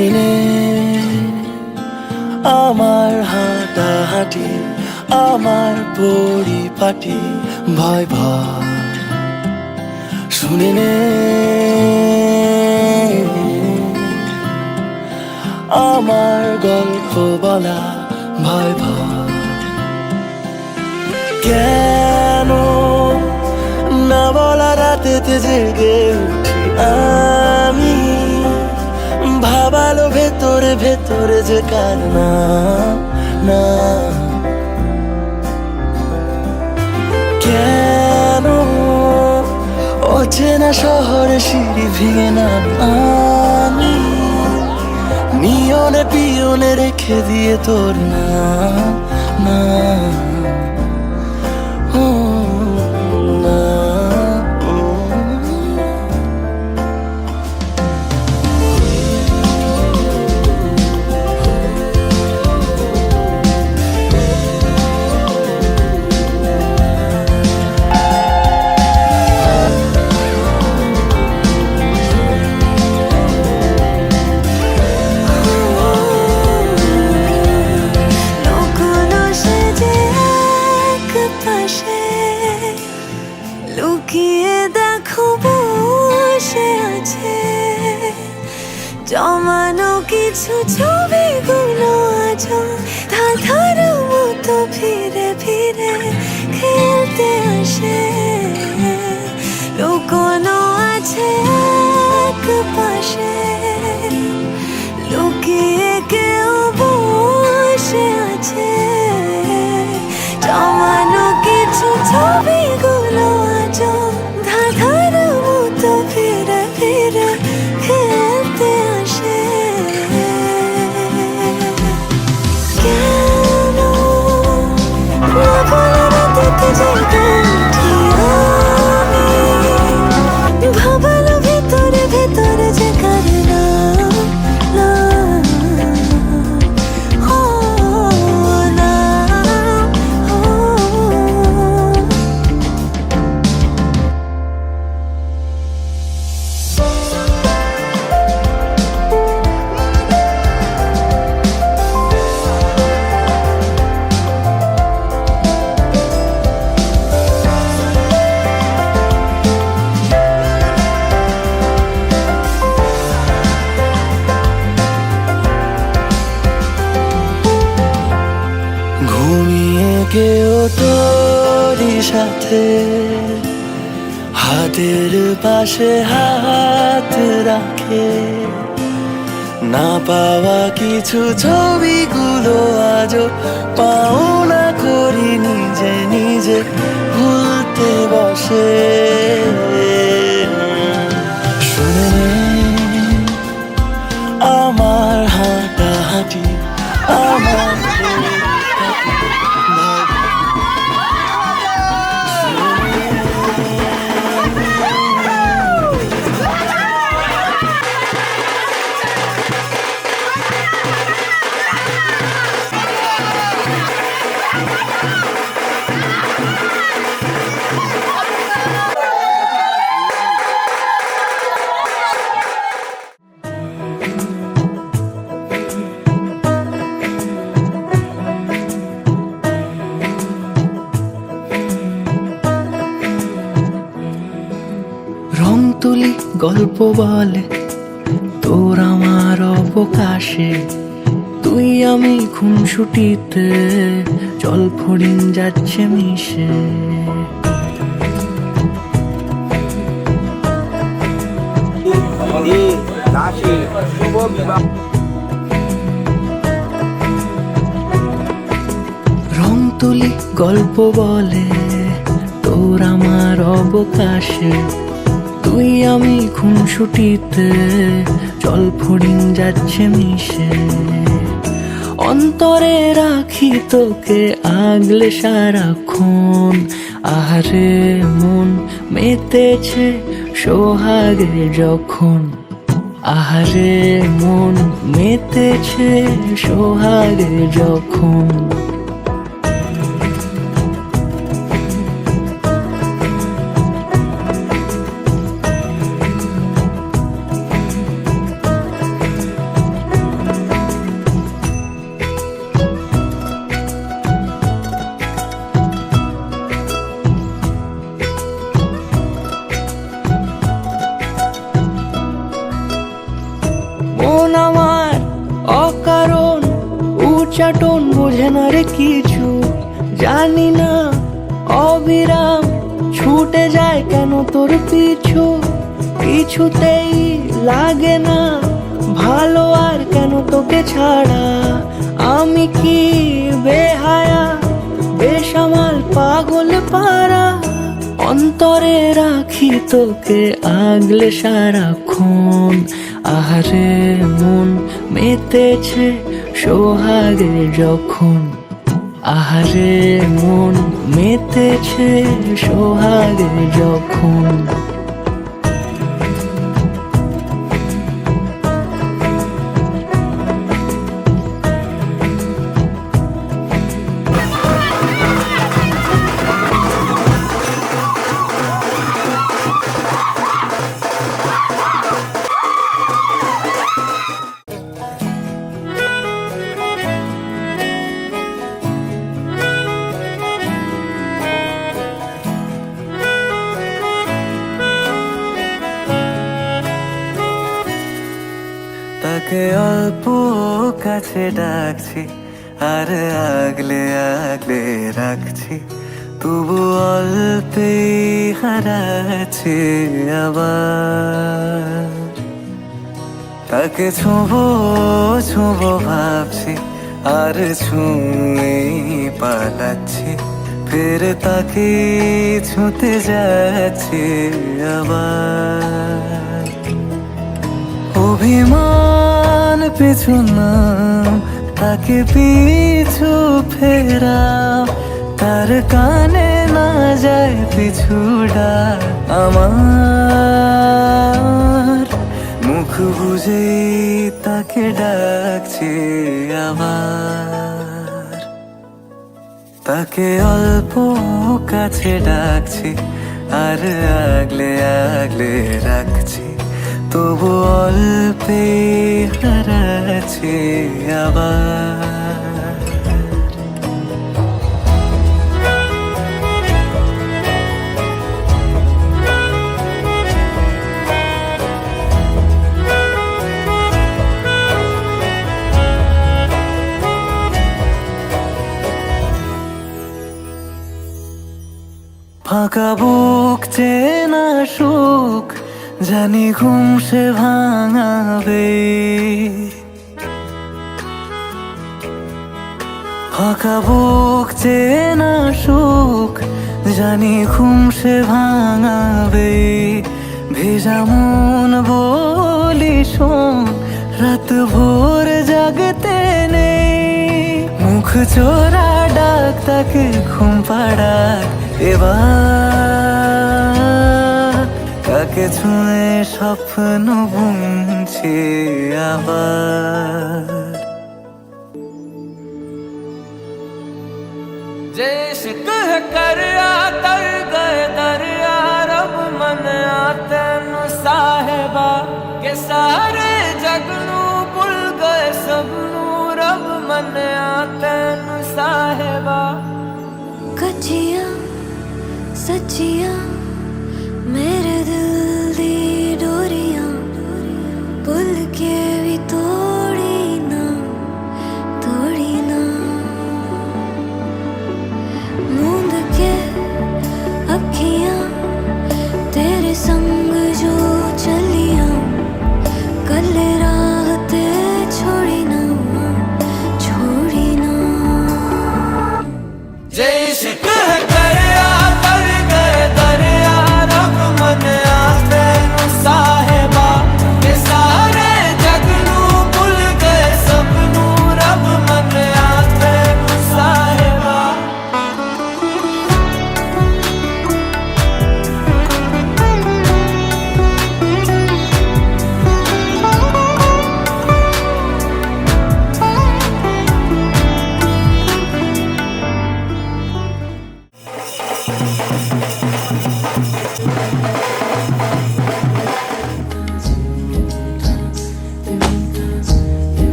শুনে নে আমার হাঁটাহাঁটি, আমার পরিপাটি, ভয় ভয় শুনে নে আমার গল্প বলা, ভয় ভয় কেন না বলা রাতেতে জেগে উঠি আমি, ভাবালো ভেতরে ভেতরে যে কার না না, কেন অচেনা শহরে সিঁড়ি ভেঙে না আমি, নিয়নে পিয়নে রেখে দিয়ে তোর না না লুকিয়ে দেখো বসে আছে জমানো কিছু ছবিগুলো, আজ ধাঁধার মতো ফিরে ফিরে খেলতে আসে। লুকোনো আছে এক পাশে, লুকিয়ে কেউ বসে আছে জমানো কিছু ছবিগুলো, আজ ধাঁধার মতো ফিরে ফিরে খেলতে আসে। কেন না বলা রাতেতে জেগে উঠি আমি, ভাবালো ভেতরে ভেতরে যে কার না না, ও না ও। ঘুমিয়ে কেউ তোরই সাথে হাতের পাশে হাত রাখে, না পাওয়া কিছু ছবিগুলো আজও পাওনা করি নিজে নিজে ভুলতে বসে। শুনে নে আমার হাঁটাহাঁটি, আমার রং তুলি গল্প বলে তোর আমার অবকাশে, তুই আমি খুনসুটিতে জল ফড়িং যাচ্ছে মিশে। রং তুলি গল্প বলে তোর আমার অবকাশে, তুই আমি খুনসুটিতে জল ফড়িং যাচ্ছে মিশে। অন্তরে রাখি তোকে আগলে সারাক্ষণ, আহারে মন মেতেছে সোহাগে যখন, আহারে মন মেতেছে সোহাগে যখন। নির্যাতন বোঝে না রে কিছু, জানি না অবিরাম ছুটে যায় কেন তোর পিছু। কিছুতেই লাগে না ভালো আর কেন তোকে ছাড়া, আমি কি বেহায়া বেসামাল পাগল পারা। অন্তরে রাখি তোকে আগলে সারাক্ষণ, আহারে মন মেতেছে সোহাগে যখন, আহারে মন মেতেছে সোহাগে যখন। তাকে অল্প কাছে ডাকছি আর আগলে আগলে রাখছি, তবু অল্পে হারাচ্ছে আবার। তাকে ছোঁবো ছোঁবো ভাবছি আর ছুঁয়ে পালাচ্ছি, ফের তাকে ছুঁতে যাচ্ছে আবার। অভিমান পিছু নাম, তাকে পিছু ফেরা, তার কানে না যায় পিছু ডাক আমার। মুখ বুঝে তাকে ডাকছে আবার। তাকে অল্প কাছে ডাকছি আর আগলে আগলে রাখছি, তবু অল্পে হারাচ্ছে আবার। ফাঁকা বুক চেনা সুখ জানি ঘুম সে ভাঙাবে, ফাঁকা বুক চেনা সুখ জানি ঘুম সে ভাঙাবে। ভেজা মন বলি শোন, রাত ভোর জাগতে নেই, মুখ চোরা ডাক তাকে ঘুম পাড়াক এবার। তাকে ছুঁয়ে স্বপ্ন বুনছি আবার। जे इश्क है करया तर गए दरिया, रब मन तेनु साहिबा के सारे जग नू भुल गए सबनू, रब मन तेनु साहिबा। कच्चियां सच्चियां मेरे दिल दी डोरियां, भुल के भी तोड़ी ना तोड़ी ना। मूंद के अखियां तेरे संग जो चलियां, कल राह ते छोड़ी ना छोड़ी ना। जे इश्क है करया तर गए दरिया, रब मन तेनु साहिबा के सारे जग नू भुल गए सबनू, रब मन तेनु साहिबा।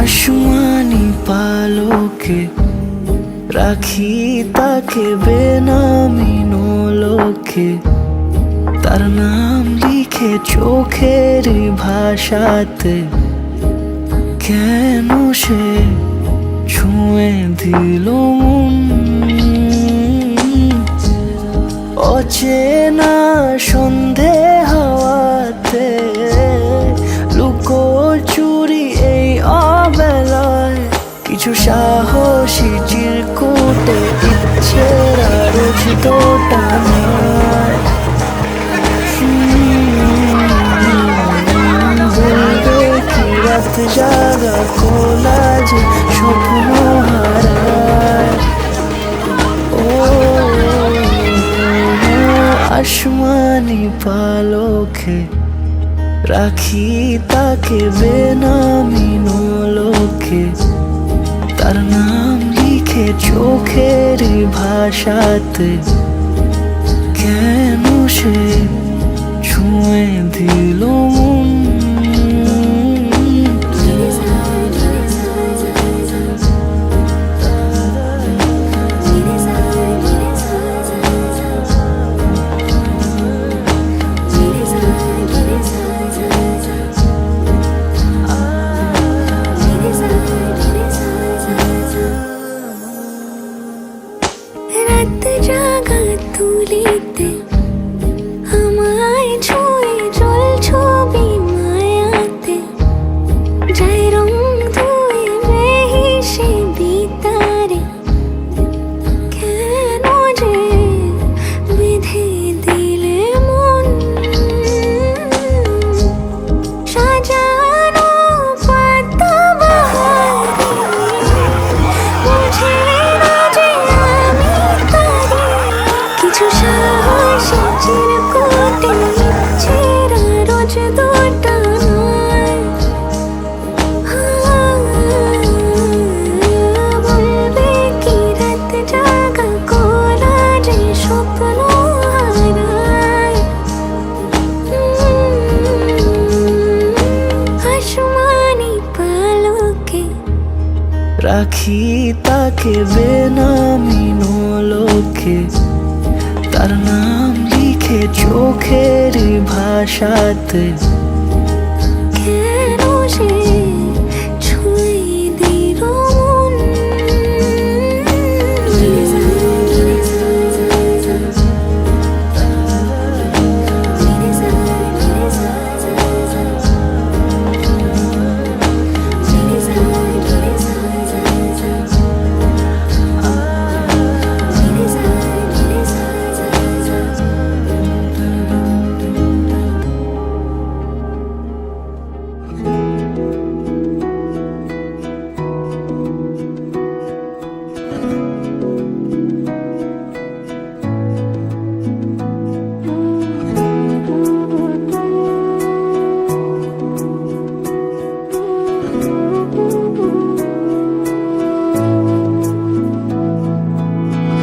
আসমানি পালকে রাখি তাকে বেনামি নোলকে, তার নাম লিখে চোখের ভাষাতে কেন সে ছুঁয়ে দিল মন, অচেনা সন্ধে হাওয়াতে লুকো চুরি এই অবেলায়, কিছু সাহসী চিরকুটে ইচ্ছের আরজ তো টানায়। বলবে কি রাত জাগা কোলা যে স্বপ্ন হারায়। ও আসমানি পালকে রাখি তাকে বেনামি নোলকে, তার নাম লিখে চোখের ভাষাতে, কেন সে ছুঁয়ে দিল মন। রাত জাগা তুলিতে আমায় ছুঁয়ে জল ছবি মায়াতে, যাই রং ধুয়ে বেহিসে বিতারে, কেন যে বেঁধে দিলে মন। সাজানো পাতা বাহারে বুঝে না যে আমি তারে, কিছু সাহসী চিরকুটে ইচ্ছের আরজ দুটা নয়। বলবে কি রাত জাগা কোলা যে স্বপ্ন হারায়। আসমানি পালকে রাখি তাকে বেনামি নোলকে, তার নাম লিখে চোখের ভাষাতে, কেন সে ছুঁয়ে দিল মন।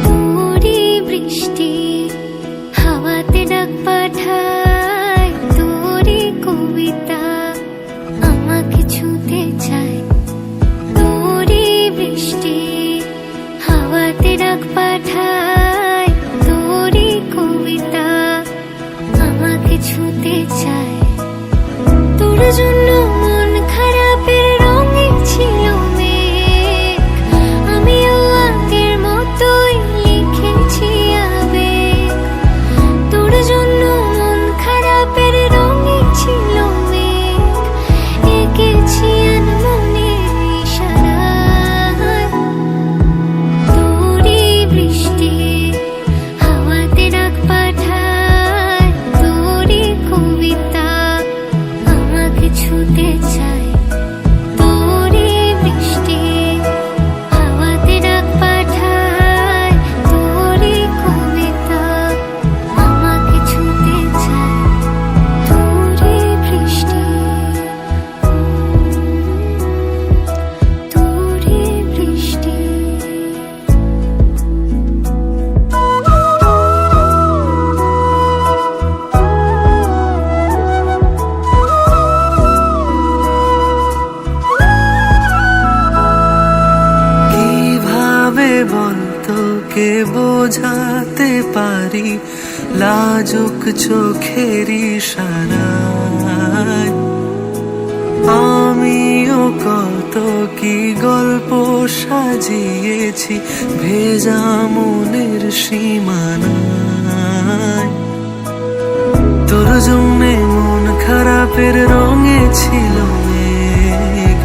তোরি বৃষ্টি হাওয়াতে ডাক পাঠায়, তোরি কবিতা আমাকে ছুঁতে চায়। তোরি বৃষ্টি হাওয়াতে ডাক পাঠায়, তোরি কবিতা আমাকে ছুঁতে চায়। তোর জন্য মন খারাপের রঙে ছিল মেঘ, আমিও আগের মতোই লিখেছি আবেগ। তোর জন্য মন খারাপের রঙে ছিল মেঘ, এঁকেছি আনমনের ইশারায়। তোরি বৃষ্টি হাওয়াতে ডাক পাঠায়, তোরি কবিতা আমাকে ছুঁতে চায়। তোরি বৃষ্টি হাওয়াতে ডাক পাঠায়, তোরি কবিতা আমাকে ছুঁতে চায়। তোরি বৃষ্টি, তোরি বৃষ্টি। কিভাবে বলতো কে বোঝাতে পারি লাজুক চোখের ইশারায়, আমিও কত কি গল্প সাজিয়েছি ভেজা মনের সীমানায়। তোর জন্যে মন খারাপের রঙে ছিল মেঘ,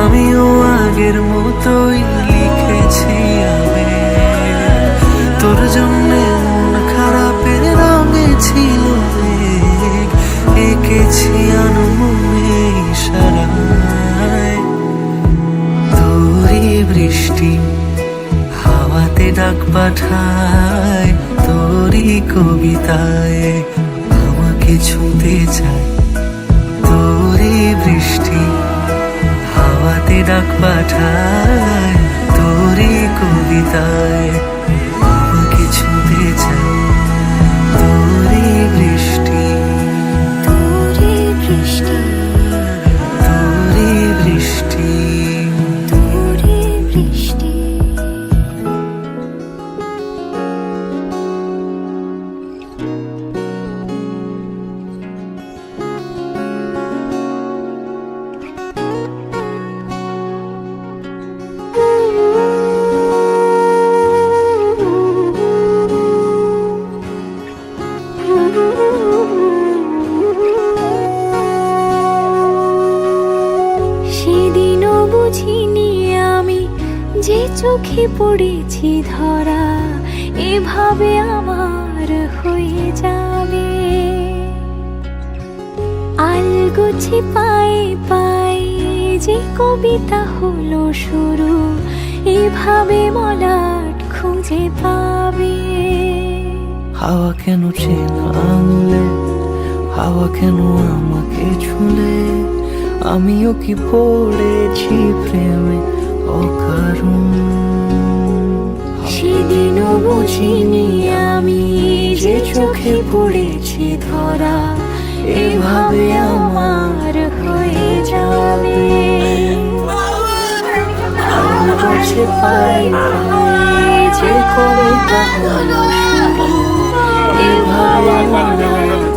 আমিও আগের মতোই লিখেছি আবেগ। তোর জন্যে মন খারাপের রঙে ছিল মেঘ, এঁকেছি আনমনে ইশারায়। তোরই বৃষ্টি হাওয়াতে ডাক পাঠায়, তোরই কবিতায় আমাকে ছুঁতে চায়। তোরই বৃষ্টি হাওয়াতে ডাক পাঠায়, তোরই কবিতায় আমাকে ছুঁতে চায়। তোরই বৃষ্টি, তোরে বৃষ্টি, তোরই বৃষ্টি। তোরে বৃষ্টি। সেদিনও বুঝিনি আমি যে চোখে পড়েছি ধরা, এভাবে আমার হয়ে যাবে। আলগোছে পায়ে পায়ে যে কবিতা হলো শুরু, এভাবে মলাট খুঁজে পাবে। হাওয়া কেন চেনা আঙুলে, হাওয়া কেন আমাকে ছুলে, আমিও কি পড়েছি প্রেমে অকারণ। সেদিনও বুঝিনি আমি যে চোখে পড়েছি ধরা, এভাবে আমার হয়ে যাবে। আলগোছে পায়ে পায়ে যে কবিতা হলো শুরু, এভাবে মলাট